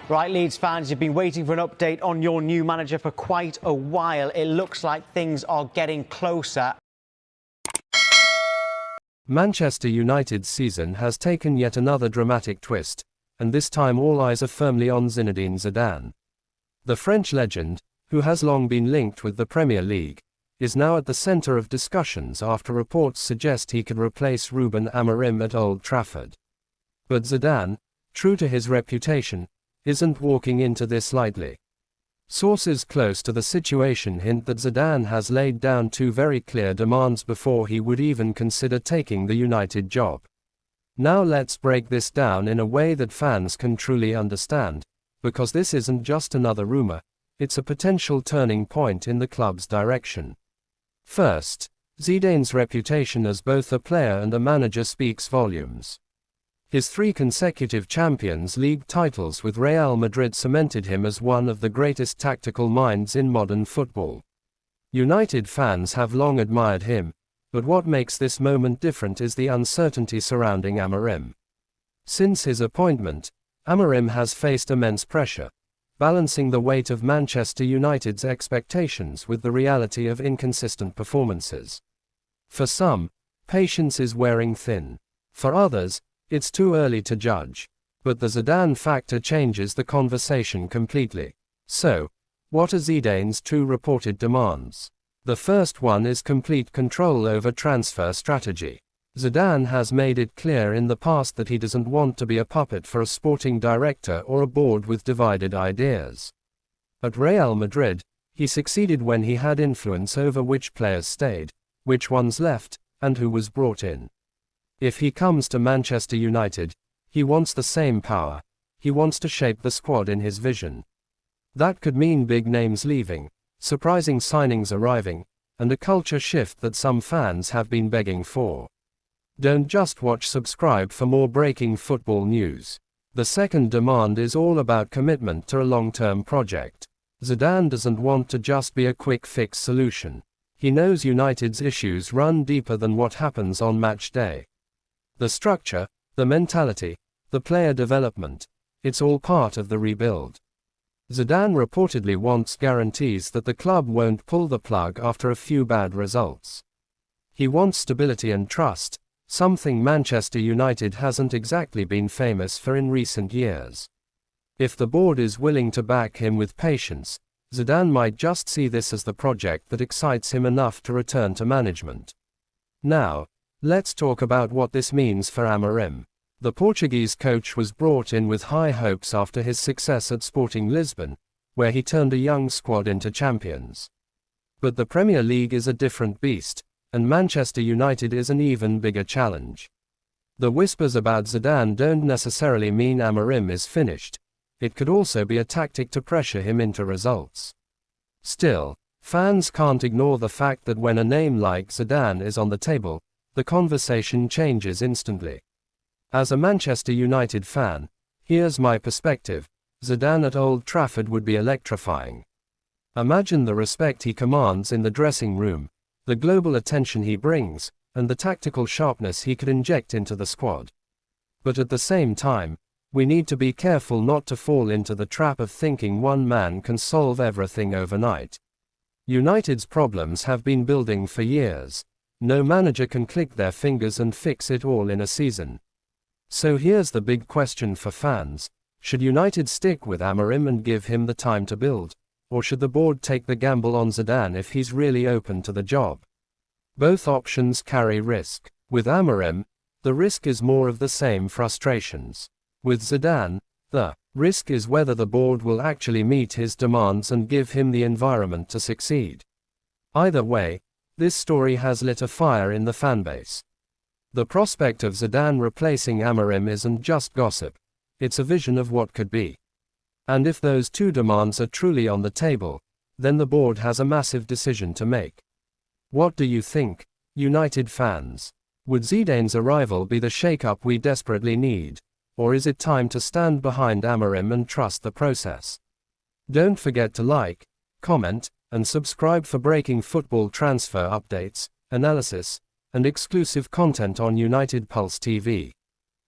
Right, Leeds fans, you've been waiting for an update on your new manager for quite a while. It looks like things are getting closer. Manchester United's season has taken yet another dramatic twist, and this time all eyes are firmly on Zinedine Zidane. The French legend, who has long been linked with the Premier League, is now at the centre of discussions after reports suggest he could replace Ruben Amorim at Old Trafford. But Zidane, true to his reputation, isn't walking into this lightly. Sources close to the situation hint that Zidane has laid down two very clear demands before he would even consider taking the United job. Now let's break this down in a way that fans can truly understand, because this isn't just another rumor, it's a potential turning point in the club's direction. First, Zidane's reputation as both a player and a manager speaks volumes. His 3 consecutive Champions League titles with Real Madrid cemented him as one of the greatest tactical minds in modern football. United fans have long admired him, but what makes this moment different is the uncertainty surrounding Amorim. Since his appointment, Amorim has faced immense pressure, balancing the weight of Manchester United's expectations with the reality of inconsistent performances. For some, patience is wearing thin. For others, it's too early to judge. But the Zidane factor changes the conversation completely. So, what are Zidane's 2 reported demands? The first one is complete control over transfer strategy. Zidane has made it clear in the past that he doesn't want to be a puppet for a sporting director or a board with divided ideas. At Real Madrid, he succeeded when he had influence over which players stayed, which ones left, and who was brought in. If he comes to Manchester United, he wants the same power. He wants to shape the squad in his vision. That could mean big names leaving, surprising signings arriving, and a culture shift that some fans have been begging for. Don't just watch, subscribe for more breaking football news. The second demand is all about commitment to a long-term project. Zidane doesn't want to just be a quick fix solution. He knows United's issues run deeper than what happens on match day. The structure, the mentality, the player development, it's all part of the rebuild. Zidane reportedly wants guarantees that the club won't pull the plug after a few bad results. He wants stability and trust, something Manchester United hasn't exactly been famous for in recent years. If the board is willing to back him with patience, Zidane might just see this as the project that excites him enough to return to management. Now, let's talk about what this means for Amorim. The Portuguese coach was brought in with high hopes after his success at Sporting Lisbon, where he turned a young squad into champions. But the Premier League is a different beast, and Manchester United is an even bigger challenge. The whispers about Zidane don't necessarily mean Amorim is finished. It could also be a tactic to pressure him into results. Still, fans can't ignore the fact that when a name like Zidane is on the table, the conversation changes instantly. As a Manchester United fan, here's my perspective. Zidane at Old Trafford would be electrifying. Imagine the respect he commands in the dressing room, the global attention he brings, and the tactical sharpness he could inject into the squad. But at the same time, we need to be careful not to fall into the trap of thinking one man can solve everything overnight. United's problems have been building for years. No manager can click their fingers and fix it all in a season. So here's the big question for fans. Should United stick with Amorim and give him the time to build? Or should the board take the gamble on Zidane if he's really open to the job? Both options carry risk. With Amorim, the risk is more of the same frustrations. With Zidane, the risk is whether the board will actually meet his demands and give him the environment to succeed. Either way, this story has lit a fire in the fanbase. The prospect of Zidane replacing Amorim isn't just gossip, it's a vision of what could be. And if those 2 demands are truly on the table, then the board has a massive decision to make. What do you think, United fans? Would Zidane's arrival be the shake-up we desperately need? Or is it time to stand behind Amorim and trust the process? Don't forget to like, comment, and subscribe for breaking football transfer updates, analysis, and exclusive content on United Pulse TV.